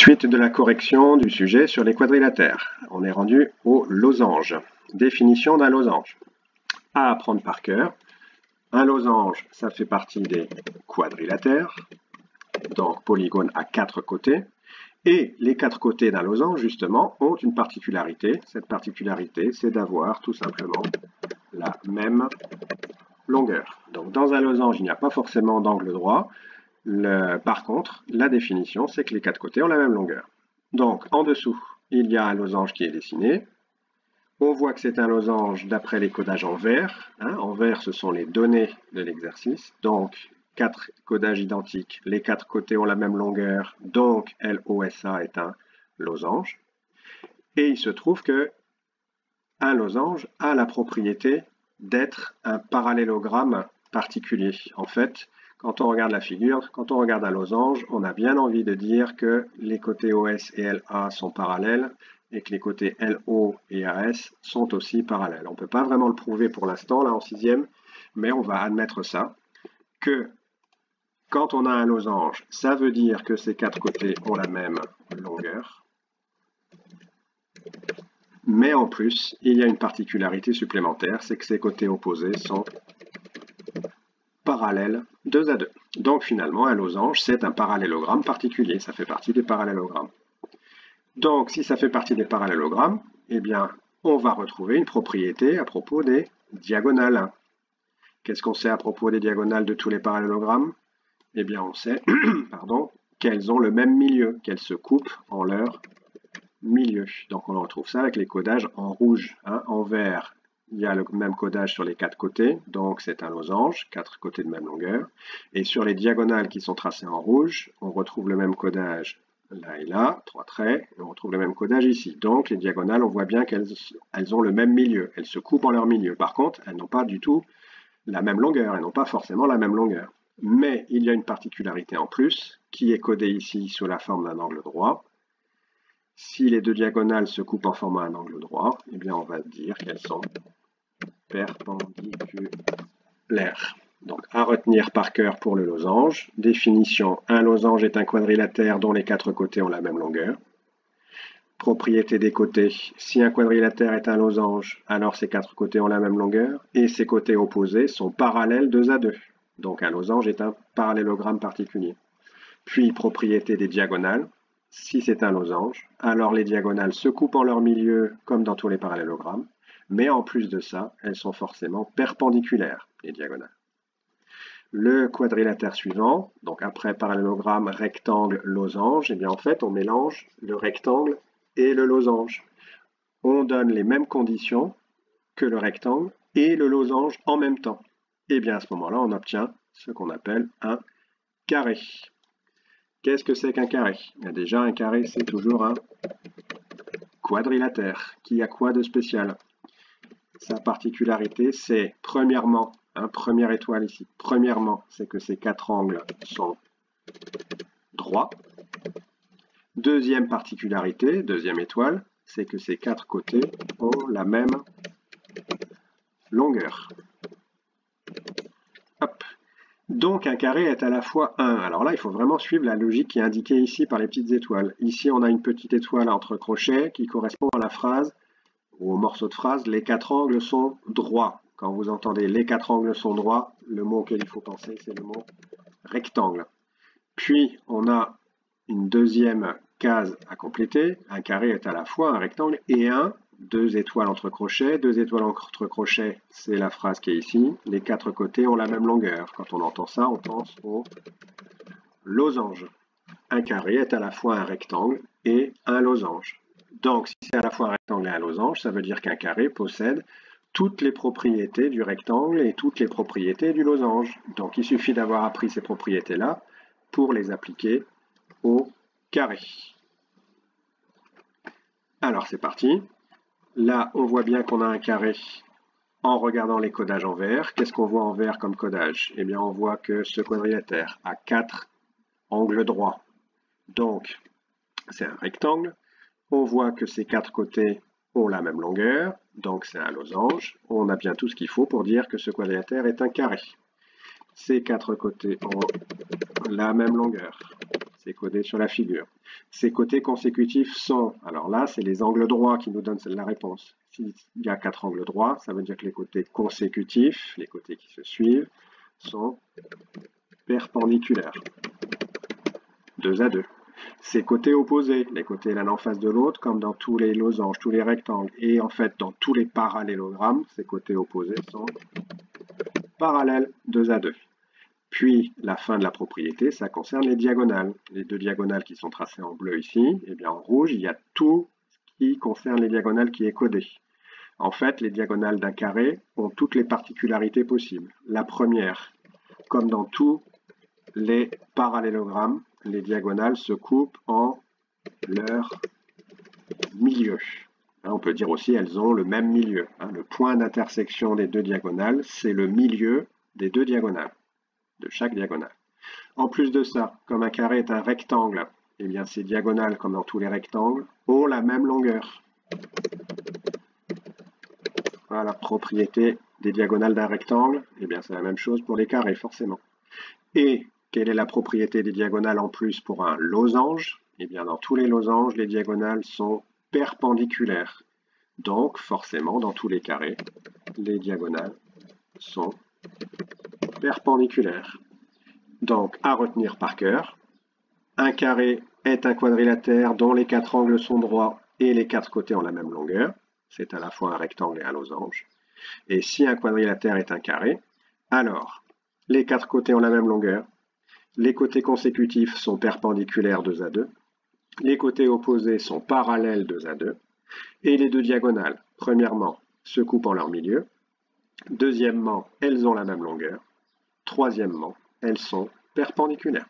Suite de la correction du sujet sur les quadrilatères. On est rendu au losange. Définition d'un losange. À apprendre par cœur. Un losange, ça fait partie des quadrilatères, donc polygone à 4 côtés. Et les 4 côtés d'un losange, justement, ont une particularité. Cette particularité, c'est d'avoir tout simplement la même longueur. Donc dans un losange, il n'y a pas forcément d'angle droit. Par contre, la définition, c'est que les 4 côtés ont la même longueur. Donc, en dessous, il y a un losange qui est dessiné. On voit que c'est un losange d'après les codages en vert. En vert, ce sont les données de l'exercice. Donc, 4 codages identiques. Les 4 côtés ont la même longueur. Donc, LOSA est un losange. Et il se trouve que un losange a la propriété d'être un parallélogramme particulier. En fait, quand on regarde la figure, quand on regarde un losange, on a bien envie de dire que les côtés OS et LA sont parallèles et que les côtés LO et AS sont aussi parallèles. On ne peut pas vraiment le prouver pour l'instant, là en 6e, mais on va admettre ça, que quand on a un losange, ça veut dire que ces 4 côtés ont la même longueur. Mais en plus, il y a une particularité supplémentaire, c'est que ces côtés opposés sont parallèles 2 à 2. Donc finalement, un losange, c'est un parallélogramme particulier, ça fait partie des parallélogrammes. Donc si ça fait partie des parallélogrammes, eh bien, on va retrouver une propriété à propos des diagonales. Qu'est-ce qu'on sait à propos des diagonales de tous les parallélogrammes? Eh bien, on sait qu'elles ont le même milieu, qu'elles se coupent en leur milieu. Donc on retrouve ça avec les codages en rouge. En vert, il y a le même codage sur les 4 côtés, donc c'est un losange, 4 côtés de même longueur. Et sur les diagonales qui sont tracées en rouge, on retrouve le même codage là et là, 3 traits, et on retrouve le même codage ici. Donc les diagonales, on voit bien qu'elles ont le même milieu, elles se coupent en leur milieu. Par contre, elles n'ont pas du tout la même longueur, elles n'ont pas forcément la même longueur. Mais il y a une particularité en plus, qui est codée ici sous la forme d'un angle droit. Si les deux diagonales se coupent en formant un angle droit, eh bien on va dire qu'elles sont perpendiculaires. Donc à retenir par cœur pour le losange. Définition, un losange est un quadrilatère dont les 4 côtés ont la même longueur. Propriété des côtés, si un quadrilatère est un losange, alors ses 4 côtés ont la même longueur et ses côtés opposés sont parallèles 2 à 2. Donc un losange est un parallélogramme particulier. Puis propriété des diagonales. Si c'est un losange, alors les diagonales se coupent en leur milieu comme dans tous les parallélogrammes, mais en plus de ça, elles sont forcément perpendiculaires, les diagonales. Le quadrilatère suivant, donc après parallélogramme, rectangle, losange, et bien en fait on mélange le rectangle et le losange. On donne les mêmes conditions que le rectangle et le losange en même temps. Et bien à ce moment-là, on obtient ce qu'on appelle un carré. Qu'est-ce que c'est qu'un carré? Déjà, un carré, c'est toujours un quadrilatère. Qui a quoi de spécial? Sa particularité, c'est premièrement, première étoile ici, premièrement, c'est que ces 4 angles sont droits. Deuxième particularité, deuxième étoile, c'est que ces 4 côtés ont la même longueur. Hop. Donc un carré est à la fois 1. Alors là, il faut vraiment suivre la logique qui est indiquée ici par les petites étoiles. Ici, on a une petite étoile entre crochets qui correspond à la phrase, ou au morceau de phrase, les 4 angles sont droits. Quand vous entendez les 4 angles sont droits, le mot auquel il faut penser, c'est le mot rectangle. Puis, on a une deuxième case à compléter. Un carré est à la fois un rectangle et un. 2 étoiles entre crochets. 2 étoiles entre crochets, c'est la phrase qui est ici. Les 4 côtés ont la même longueur. Quand on entend ça, on pense au losange. Un carré est à la fois un rectangle et un losange. Donc, si c'est à la fois un rectangle et un losange, ça veut dire qu'un carré possède toutes les propriétés du rectangle et toutes les propriétés du losange. Donc, il suffit d'avoir appris ces propriétés-là pour les appliquer au carré. Alors, c'est parti. Là, on voit bien qu'on a un carré en regardant les codages en vert. Qu'est-ce qu'on voit en vert comme codage? Eh bien, on voit que ce quadrilatère a 4 angles droits. Donc, c'est un rectangle. On voit que ces 4 côtés ont la même longueur. Donc, c'est un losange. On a bien tout ce qu'il faut pour dire que ce quadrilatère est un carré. Ces 4 côtés ont la même longueur. c'est codé sur la figure. Ces côtés consécutifs sont, alors là, c'est les angles droits qui nous donnent la réponse. S'il y a 4 angles droits, ça veut dire que les côtés consécutifs, les côtés qui se suivent, sont perpendiculaires. 2 à 2. Ces côtés opposés, les côtés l'un en face de l'autre, comme dans tous les losanges, tous les rectangles, et en fait dans tous les parallélogrammes, ces côtés opposés sont parallèles 2 à 2. Puis la fin de la propriété, ça concerne les diagonales. Les 2 diagonales qui sont tracées en bleu ici, et bien en rouge, il y a tout ce qui concerne les diagonales qui est codé. En fait, les diagonales d'un carré ont toutes les particularités possibles. La première, comme dans tous les parallélogrammes, les diagonales se coupent en leur milieu. On peut dire aussi qu'elles ont le même milieu. Le point d'intersection des 2 diagonales, c'est le milieu des 2 diagonales, de chaque diagonale. En plus de ça, comme un carré est un rectangle, eh bien ces diagonales, comme dans tous les rectangles, ont la même longueur. Voilà la propriété des diagonales d'un rectangle, eh bien c'est la même chose pour les carrés, forcément. Et quelle est la propriété des diagonales en plus pour un losange? Eh bien dans tous les losanges, les diagonales sont perpendiculaires. Donc forcément, dans tous les carrés, les diagonales sont perpendiculaires. Donc à retenir par cœur, un carré est un quadrilatère dont les 4 angles sont droits et les 4 côtés ont la même longueur. C'est à la fois un rectangle et un losange. Et si un quadrilatère est un carré, alors les 4 côtés ont la même longueur, les côtés consécutifs sont perpendiculaires 2 à 2, les côtés opposés sont parallèles 2 à 2, et les 2 diagonales, premièrement, se coupent en leur milieu, deuxièmement, elles ont la même longueur, troisièmement, elles sont perpendiculaires.